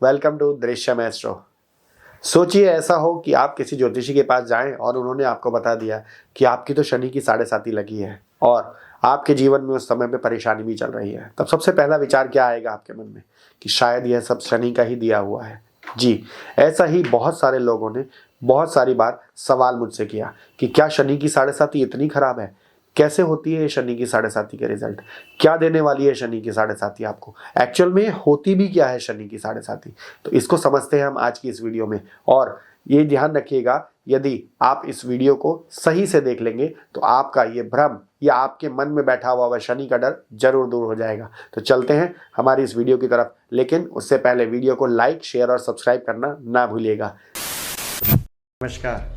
Welcome to Drishyam astro. सोचिए ऐसा हो कि आप किसी ज्योतिषी के पास जाएं और उन्होंने आपको बता दिया कि आपकी तो शनि की 7.5 लगी है और आपके जीवन में उस समय पे परेशानी भी चल रही है। तब सबसे पहला विचार क्या आएगा आपके मन में कि शायद यह सब शनि का ही दिया हुआ है। जी, ऐसा ही बहुत सारे लोगों ने बहुत सारी बार सवाल मुझसे किया कि क्या शनि की 7.5 इतनी खराब है, कैसे होती है शनि की 7.5 के रिजल्ट, क्या देने वाली है शनि की 7.5 आपको, एक्चुअल में होती भी क्या है शनि की 7.5। तो इसको समझते हैं हम आज की इस वीडियो में। और ये ध्यान रखिएगा, यदि आप इस वीडियो को सही से देख लेंगे तो आपका ये भ्रम या आपके मन में बैठा हुआ वह शनि का डर जरूर दूर हो जाएगा। तो चलते हैं हमारी इस वीडियो की तरफ, लेकिन उससे पहले वीडियो को लाइक, शेयर और सब्सक्राइब करना ना भूलिएगा। नमस्कार।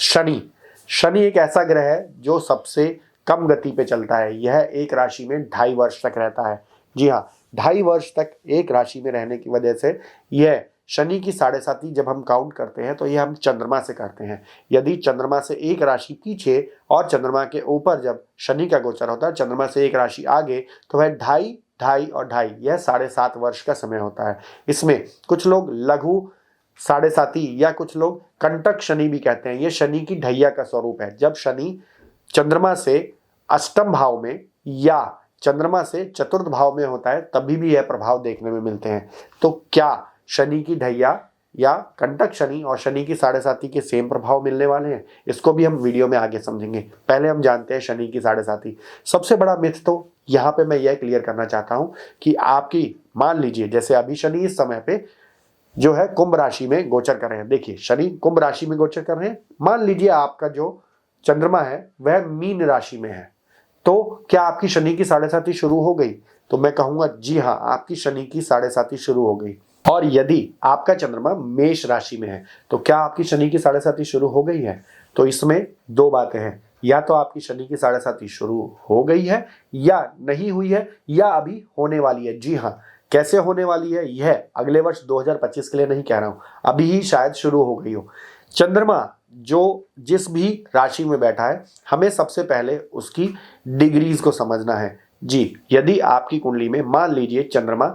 शनि शनि एक ऐसा ग्रह है जो सबसे कम गति पे चलता है। यह एक राशि में 2.5 वर्ष तक रहता है। जी हाँ, 2.5 वर्ष तक एक राशि में रहने की वजह से यह शनि की 7.5 जब हम काउंट करते हैं तो यह हम चंद्रमा से करते हैं। यदि चंद्रमा से एक राशि पीछे और चंद्रमा के ऊपर जब शनि का गोचर होता है, चंद्रमा से एक राशि आगे, तो वह 2.5, 2.5 और 2.5 यह 7.5 वर्ष का समय होता है। इसमें कुछ लोग लघु 7.5 या कुछ लोग कंटक शनि भी कहते हैं। यह शनि की ढैया का स्वरूप है। जब शनि चंद्रमा से अष्टम भाव में या चंद्रमा से चतुर्थ भाव में होता है तभी भी यह प्रभाव देखने में मिलते हैं। तो क्या शनि की ढैया या कंटक शनि और शनि की 7.5 के सेम प्रभाव मिलने वाले हैं? इसको भी हम वीडियो में आगे समझेंगे। पहले हम जानते हैं शनि की 7.5। सबसे बड़ा मिथ तो यहाँ पे मैं यह क्लियर करना चाहता हूँ कि आपकी, मान लीजिए जैसे अभी शनि इस समय पे जो है कुंभ राशि में गोचर कर रहे हैं। देखिए, शनि कुंभ राशि में गोचर कर रहे हैं। मान लीजिए आपका जो चंद्रमा है वह मीन राशि में है, तो क्या आपकी शनि की 7.5 शुरू हो गई? तो मैं कहूंगा जी हाँ, आपकी शनि की 7.5 शुरू हो गई। और यदि आपका चंद्रमा मेष राशि में है तो क्या आपकी शनि की 7.5 शुरू हो गई है? तो इसमें दो बातें हैं, या तो आपकी शनि की 7.5 शुरू हो गई है या नहीं हुई है या अभी होने वाली है। जी हाँ, कैसे होने वाली है यह अगले वर्ष 2025 के लिए नहीं कह रहा हूं, अभी ही शायद शुरू हो गई हो। चंद्रमा जो जिस भी राशि में बैठा है, हमें सबसे पहले उसकी डिग्रीज को समझना है। जी, यदि आपकी कुंडली में मान लीजिए चंद्रमा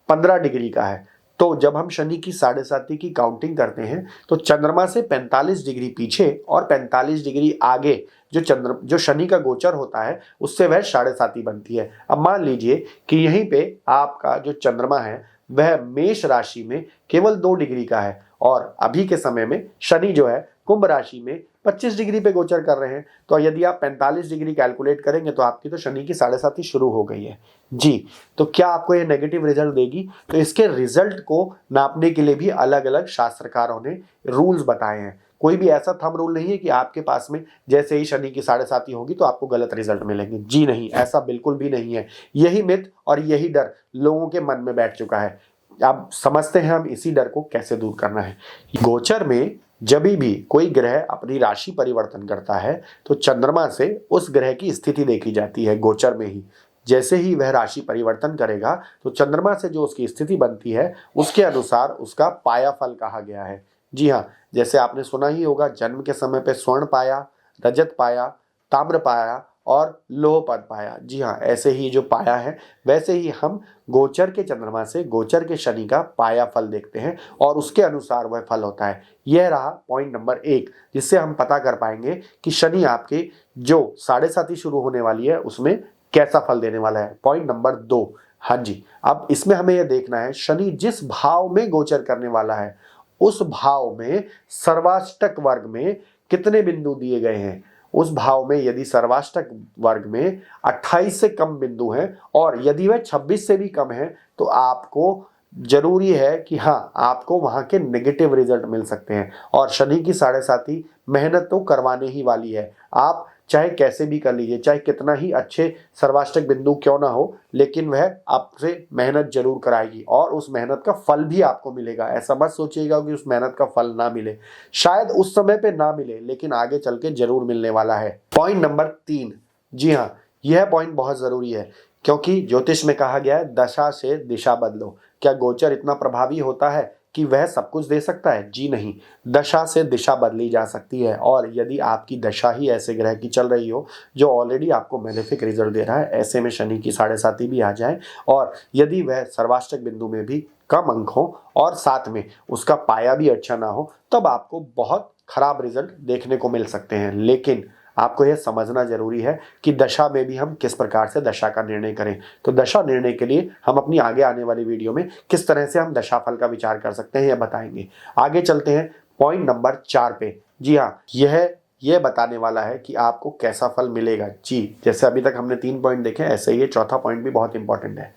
15 डिग्री का है, तो जब हम शनि की 7.5 की काउंटिंग करते हैं तो चंद्रमा से 45 डिग्री पीछे और 45 डिग्री आगे जो शनि का गोचर होता है उससे वह 7.5 बनती है। अब मान लीजिए कि यहीं पे आपका जो चंद्रमा है वह मेष राशि में केवल 2 डिग्री का है और अभी के समय में शनि जो है कुंभ राशि में 25 डिग्री पे गोचर कर रहे हैं। तो यदि आप 45 डिग्री कैलकुलेट करेंगे तो आपकी तो शनि की 7.5 शुरू हो गई है। जी, तो क्या आपको ये नेगेटिव रिजल्ट देगी? तो इसके रिजल्ट को नापने के लिए भी अलग अलग शास्त्रकारों ने रूल्स बताए हैं। कोई भी ऐसा थंब रूल नहीं है कि आपके पास में जैसे ही शनि की 7.5 होगी तो आपको गलत रिजल्ट मिलेंगे। जी नहीं, ऐसा बिल्कुल भी नहीं है। यही मिथ और यही डर लोगों के मन में बैठ चुका है। अब समझते हैं हम इसी डर को कैसे दूर करना है। गोचर में जब भी कोई ग्रह अपनी राशि परिवर्तन करता है तो चंद्रमा से उस ग्रह की स्थिति देखी जाती है गोचर में ही। जैसे ही वह राशि परिवर्तन करेगा तो चंद्रमा से जो उसकी स्थिति बनती है उसके अनुसार उसका पाया फल कहा गया है। जी हाँ, जैसे आपने सुना ही होगा, जन्म के समय पे स्वर्ण पाया, रजत पाया, ताम्र पाया और लोह पद पाया। जी हाँ, ऐसे ही जो पाया है वैसे ही हम गोचर के चंद्रमा से गोचर के शनि का पाया फल देखते हैं और उसके अनुसार वह फल होता है। यह रहा पॉइंट नंबर 1, जिससे हम पता कर पाएंगे कि शनि आपके जो 7.5 शुरू होने वाली है उसमें कैसा फल देने वाला है। पॉइंट नंबर 2, हाँ जी, अब इसमें हमें यह देखना है शनि जिस भाव में गोचर करने वाला है उस भाव में सर्वाष्टक वर्ग में कितने बिंदु दिए गए हैं। उस भाव में यदि सर्वाष्टक वर्ग में 28 से कम बिंदु हैं और यदि वह 26 से भी कम है तो आपको जरूरी है कि हाँ, आपको वहां के नेगेटिव रिजल्ट मिल सकते हैं। और शनि की 7.5 मेहनत तो करवाने ही वाली है। आप चाहे कैसे भी कर लीजिए, चाहे कितना ही अच्छे सर्वाष्टक बिंदु क्यों ना हो, लेकिन वह आपसे मेहनत जरूर कराएगी और उस मेहनत का फल भी आपको मिलेगा। ऐसा मत सोचिएगा कि उस मेहनत का फल ना मिले, शायद उस समय पे ना मिले लेकिन आगे चल के जरूर मिलने वाला है। पॉइंट नंबर 3, जी हाँ, यह पॉइंट बहुत जरूरी है क्योंकि ज्योतिष में कहा गया है दशा से दिशा बदलो। क्या गोचर इतना प्रभावी होता है कि वह सब कुछ दे सकता है? जी नहीं, दशा से दिशा बदली जा सकती है। और यदि आपकी दशा ही ऐसे ग्रह की चल रही हो जो ऑलरेडी आपको मेलेफिक रिजल्ट दे रहा है, ऐसे में शनि की 7.5 भी आ जाए और यदि वह सर्वाष्टक बिंदु में भी कम अंक हो और साथ में उसका पाया भी अच्छा ना हो, तब आपको बहुत खराब रिजल्ट देखने को मिल सकते हैं। लेकिन आपको यह समझना जरूरी है कि दशा में भी हम किस प्रकार से दशा का निर्णय करें। तो दशा निर्णय के लिए हम अपनी आगे आने वाली वीडियो में किस तरह से हम दशाफल का विचार कर सकते हैं यह बताएंगे। आगे चलते हैं पॉइंट नंबर 4 पे। जी हाँ, यह बताने वाला है कि आपको कैसा फल मिलेगा। जी, जैसे अभी तक हमने 3 पॉइंट देखे, ऐसे ही ये चौथा पॉइंट भी बहुत इंपॉर्टेंट है।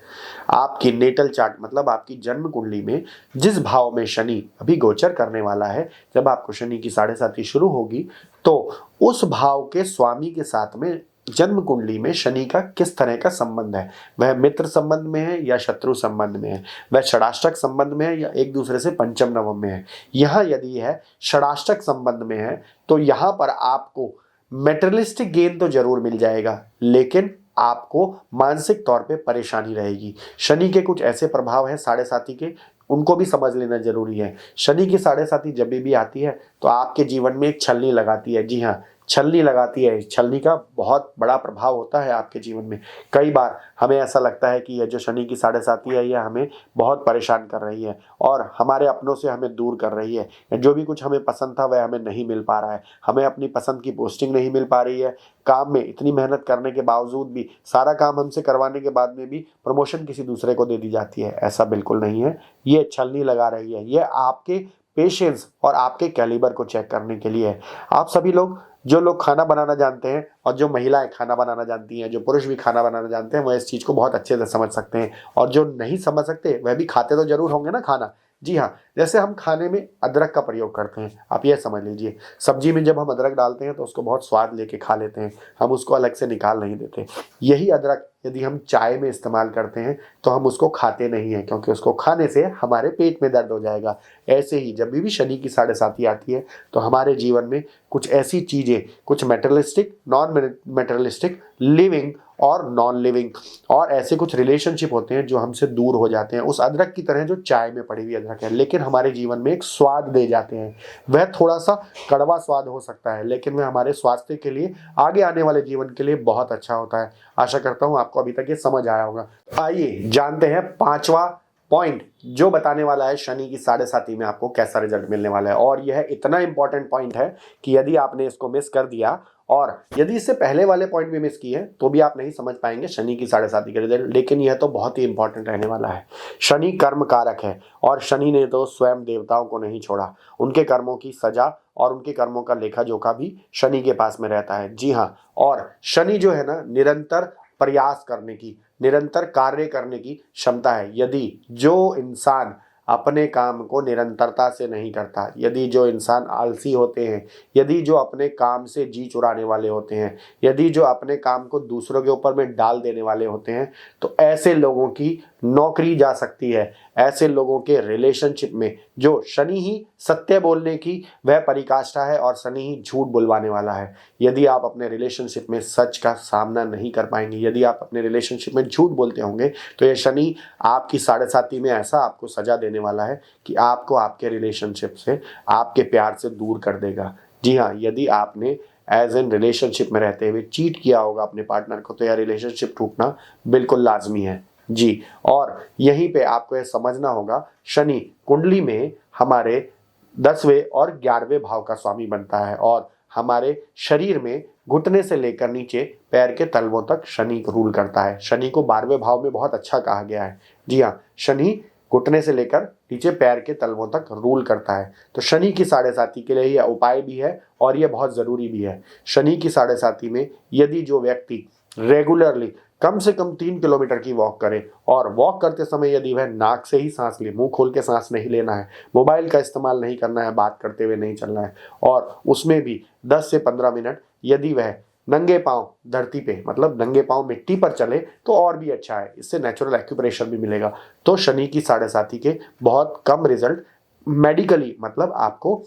आपकी नेटल चार्ट मतलब आपकी जन्म कुंडली में जिस भाव में शनि अभी गोचर करने वाला है, जब आपको शनि की 7.5 शुरू होगी तो उस भाव के स्वामी के साथ में जन्म कुंडली में शनि का किस तरह का संबंध है। वह मित्र संबंध में है या शत्रु संबंध में है, वह षडाष्टक संबंध में है या एक दूसरे से पंचम नवम में है। यहाँ यदि है षडाष्टक संबंध में है तो यहाँ पर आपको मेटेरियलिस्टिक गेन तो जरूर मिल जाएगा, लेकिन आपको मानसिक तौर पे परेशानी रहेगी। शनि के कुछ ऐसे प्रभाव हैं 7.5 के, उनको भी समझ लेना जरूरी है। शनि की 7.5 जब भी आती है तो आपके जीवन में एक छलनी लगाती है। जी हाँ, छलनी लगाती है। छलनी का बहुत बड़ा प्रभाव होता है आपके जीवन में। कई बार हमें ऐसा लगता है कि यह जो शनि की 7.5 है यह हमें बहुत परेशान कर रही है और हमारे अपनों से हमें दूर कर रही है। जो भी कुछ हमें पसंद था वह हमें नहीं मिल पा रहा है, हमें अपनी पसंद की पोस्टिंग नहीं मिल पा रही है, काम में इतनी मेहनत करने के बावजूद भी, सारा काम हमसे करवाने के बाद में भी प्रमोशन किसी दूसरे को दे दी जाती है। ऐसा बिल्कुल नहीं है, ये छलनी लगा रही है। ये आपके पेशेंस और आपके कैलिबर को चेक करने के लिए है। आप सभी लोग, जो लोग खाना बनाना जानते हैं और जो महिलाएं खाना बनाना जानती हैं, जो पुरुष भी खाना बनाना जानते हैं, वह इस चीज़ को बहुत अच्छे से समझ सकते हैं। और जो नहीं समझ सकते वह भी खाते तो जरूर होंगे ना खाना। जी हाँ, जैसे हम खाने में अदरक का प्रयोग करते हैं, आप यह समझ लीजिए, सब्जी में जब हम अदरक डालते हैं तो उसको बहुत स्वाद लेके खा लेते हैं, हम उसको अलग से निकाल नहीं देते। यही अदरक यदि हम चाय में इस्तेमाल करते हैं तो हम उसको खाते नहीं हैं, क्योंकि उसको खाने से हमारे पेट में दर्द हो जाएगा। ऐसे ही जब भी शनि की 7.5 आती है तो हमारे जीवन में कुछ ऐसी चीज़ें, कुछ मेटेरियलिस्टिक, नॉन मेटेरियलिस्टिक, लिविंग और नॉन लिविंग, और ऐसे कुछ रिलेशनशिप होते हैं जो हमसे दूर हो जाते हैं, उस अदरक की तरह जो चाय में पड़ी हुई अदरक है, लेकिन हमारे जीवन में एक स्वाद दे जाते हैं। वह थोड़ा सा कड़वा स्वाद हो सकता है, लेकिन वह हमारे स्वास्थ्य के लिए, आगे आने वाले जीवन के लिए बहुत अच्छा होता है। आशा करता हूं आपको अभी तक ये समझ आया होगा। आइए जानते हैं 5वां पॉइंट, जो बताने वाला है शनि की 7.5 में आपको कैसा रिजल्ट मिलने वाला है। और यह इतना इंपॉर्टेंट पॉइंट है कि यदि आपने इसको मिस कर दिया और यदि इससे पहले वाले पॉइंट भी मिस किए तो भी आप नहीं समझ पाएंगे शनि की 7.5 के रिजल्ट। लेकिन यह तो बहुत ही इंपॉर्टेंट रहने वाला है। शनि कर्म कारक है और शनि ने तो स्वयं देवताओं को नहीं छोड़ा, उनके कर्मों की सजा और उनके कर्मों का लेखा जोखा भी शनि के पास में रहता है। जी हाँ, और शनि जो है ना, निरंतर प्रयास करने की, निरंतर कार्य करने की क्षमता है। यदि जो इंसान अपने काम को निरंतरता से नहीं करता, यदि जो इंसान आलसी होते हैं, यदि जो अपने काम से जी चुराने वाले होते हैं, यदि जो अपने काम को दूसरों के ऊपर में डाल देने वाले होते हैं, तो ऐसे लोगों की नौकरी जा सकती है। ऐसे लोगों के रिलेशनशिप में जो शनि ही सत्य बोलने की वह परिकाष्ठा है और शनि ही झूठ बुलवाने वाला है। यदि आप अपने रिलेशनशिप में सच का सामना नहीं कर पाएंगे, यदि आप अपने रिलेशनशिप में झूठ बोलते होंगे, तो ये शनि आपकी 7.5 में ऐसा आपको सजा देने वाला है कि आपको आपके रिलेशनशिप से, आपके प्यार से दूर कर देगा। जी हाँ, यदि आपने एज एन रिलेशनशिप में रहते हुए चीट किया होगा अपने पार्टनर को, तो यह रिलेशनशिप टूटना बिल्कुल लाजमी है। जी, और यहीं पे आपको यह समझना होगा, शनि कुंडली में हमारे 10वें और 11वें भाव का स्वामी बनता है और हमारे शरीर में घुटने से लेकर नीचे पैर के तलवों तक शनि रूल करता है। शनि को 12वें भाव में बहुत अच्छा कहा गया है। जी हाँ, शनि घुटने से लेकर नीचे पैर के तलवों तक रूल करता है। तो शनि की 7.5 के लिए यह उपाय भी है और यह बहुत ज़रूरी भी है। शनि की 7.5 में यदि जो व्यक्ति रेगुलरली कम से कम 3 किलोमीटर की वॉक करे, और वॉक करते समय यदि वह नाक से ही सांस ले, मुंह खोल के सांस नहीं लेना है, मोबाइल का इस्तेमाल नहीं करना है, बात करते हुए नहीं चलना है, और उसमें भी 10 से 15 मिनट यदि वह नंगे पांव धरती पे, मतलब नंगे पांव मिट्टी पर चले तो और भी अच्छा है, इससे नेचुरल एक्यूप्रेशर भी मिलेगा। तो शनि की 7.5 के बहुत कम रिजल्ट मेडिकली, मतलब आपको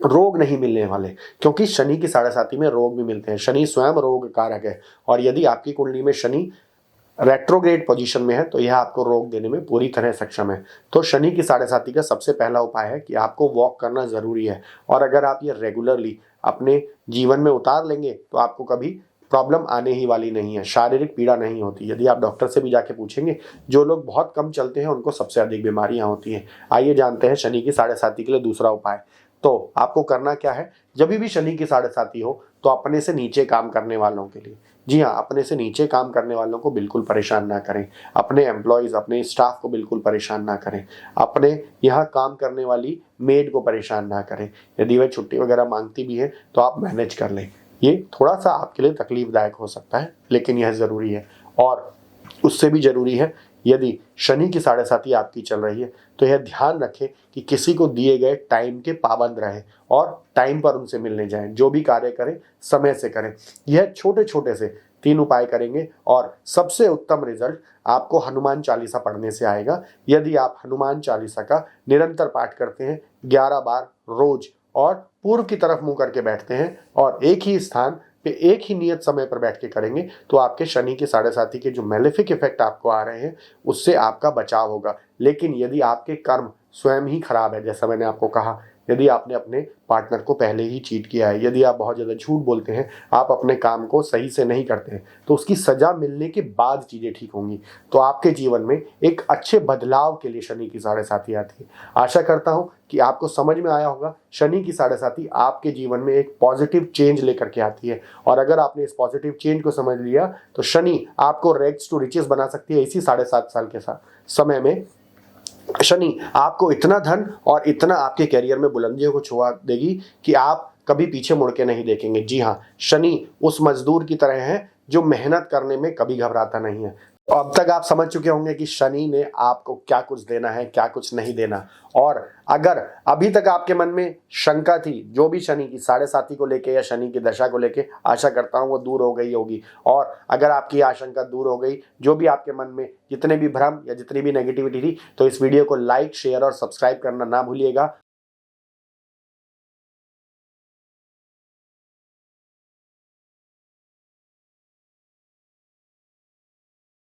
रोग नहीं मिलने वाले, क्योंकि शनि की 7.5 में रोग भी मिलते हैं। शनि स्वयं रोग कारक है और यदि आपकी कुंडली में शनि रेट्रोग्रेड पोजीशन में है तो यह आपको रोक देने में पूरी तरह सक्षम है। तो शनि की साढ़े साती का सबसे पहला उपाय है कि आपको वॉक करना ज़रूरी है, और अगर आप ये रेगुलरली अपने जीवन में उतार लेंगे तो आपको कभी प्रॉब्लम आने ही वाली नहीं है, शारीरिक पीड़ा नहीं होती। यदि आप डॉक्टर से भी जाके पूछेंगे, जो लोग बहुत कम चलते हैं उनको सबसे अधिक बीमारियां होती हैं। आइए जानते हैं शनि की साढ़े साती के लिए दूसरा उपाय। तो आपको करना क्या है, जब भी शनि की साढ़े साती हो तो अपने से नीचे काम करने वालों के लिए, जी हाँ, अपने से नीचे काम करने वालों को बिल्कुल परेशान ना करें, अपने एम्प्लॉयज़, अपने स्टाफ को बिल्कुल परेशान ना करें, अपने यहाँ काम करने वाली मेड को परेशान ना करें। यदि वह छुट्टी वगैरह मांगती भी है तो आप मैनेज कर लें। ये थोड़ा सा आपके लिए तकलीफदायक हो सकता है, लेकिन यह ज़रूरी है। और उससे भी ज़रूरी है, यदि शनि की साढ़े साती आपकी चल रही है तो यह ध्यान रखें कि किसी को दिए गए टाइम के पाबंद रहें और टाइम पर उनसे मिलने जाएं। जो भी कार्य करें समय से करें। यह छोटे छोटे से 3 उपाय करेंगे और सबसे उत्तम रिजल्ट आपको हनुमान चालीसा पढ़ने से आएगा। यदि आप हनुमान चालीसा का निरंतर पाठ करते हैं 11 बार रोज, और पूर्व की तरफ मुंह करके बैठते हैं और एक ही स्थान पे एक ही नियत समय पर बैठ के करेंगे, तो आपके शनि की साढ़े साती के जो मेलेफिक इफेक्ट आपको आ रहे हैं उससे आपका बचाव होगा। लेकिन यदि आपके कर्म स्वयं ही खराब है, जैसा मैंने आपको कहा, यदि आपने अपने पार्टनर को पहले ही चीट किया है, यदि आप बहुत ज़्यादा झूठ बोलते हैं, आप अपने काम को सही से नहीं करते हैं, तो उसकी सज़ा मिलने के बाद चीज़ें ठीक होंगी। तो आपके जीवन में एक अच्छे बदलाव के लिए शनि की साढ़े साती आती है। आशा करता हूँ कि आपको समझ में आया होगा। शनि की साढ़े साती आपके जीवन में एक पॉजिटिव चेंज लेकर के आती है, और अगर आपने इस पॉजिटिव चेंज को समझ लिया तो शनि आपको रैग्स टू रिचेस बना सकती है। इसी 7.5 साल के समय में शनि आपको इतना धन और इतना आपके करियर में बुलंदियों को छुआ देगी कि आप कभी पीछे मुड़ के नहीं देखेंगे। जी हाँ, शनि उस मजदूर की तरह है जो मेहनत करने में कभी घबराता नहीं है। तो अब तक आप समझ चुके होंगे कि शनि ने आपको क्या कुछ देना है, क्या कुछ नहीं देना। और अगर अभी तक आपके मन में शंका थी, जो भी शनि की साढ़े साती को लेके या शनि की दशा को लेके, आशा करता हूँ वो दूर हो गई होगी। और अगर आपकी आशंका दूर हो गई, जो भी आपके मन में जितने भी भ्रम या जितनी भी नेगेटिविटी थी, तो इस वीडियो को लाइक, शेयर और सब्सक्राइब करना ना भूलिएगा।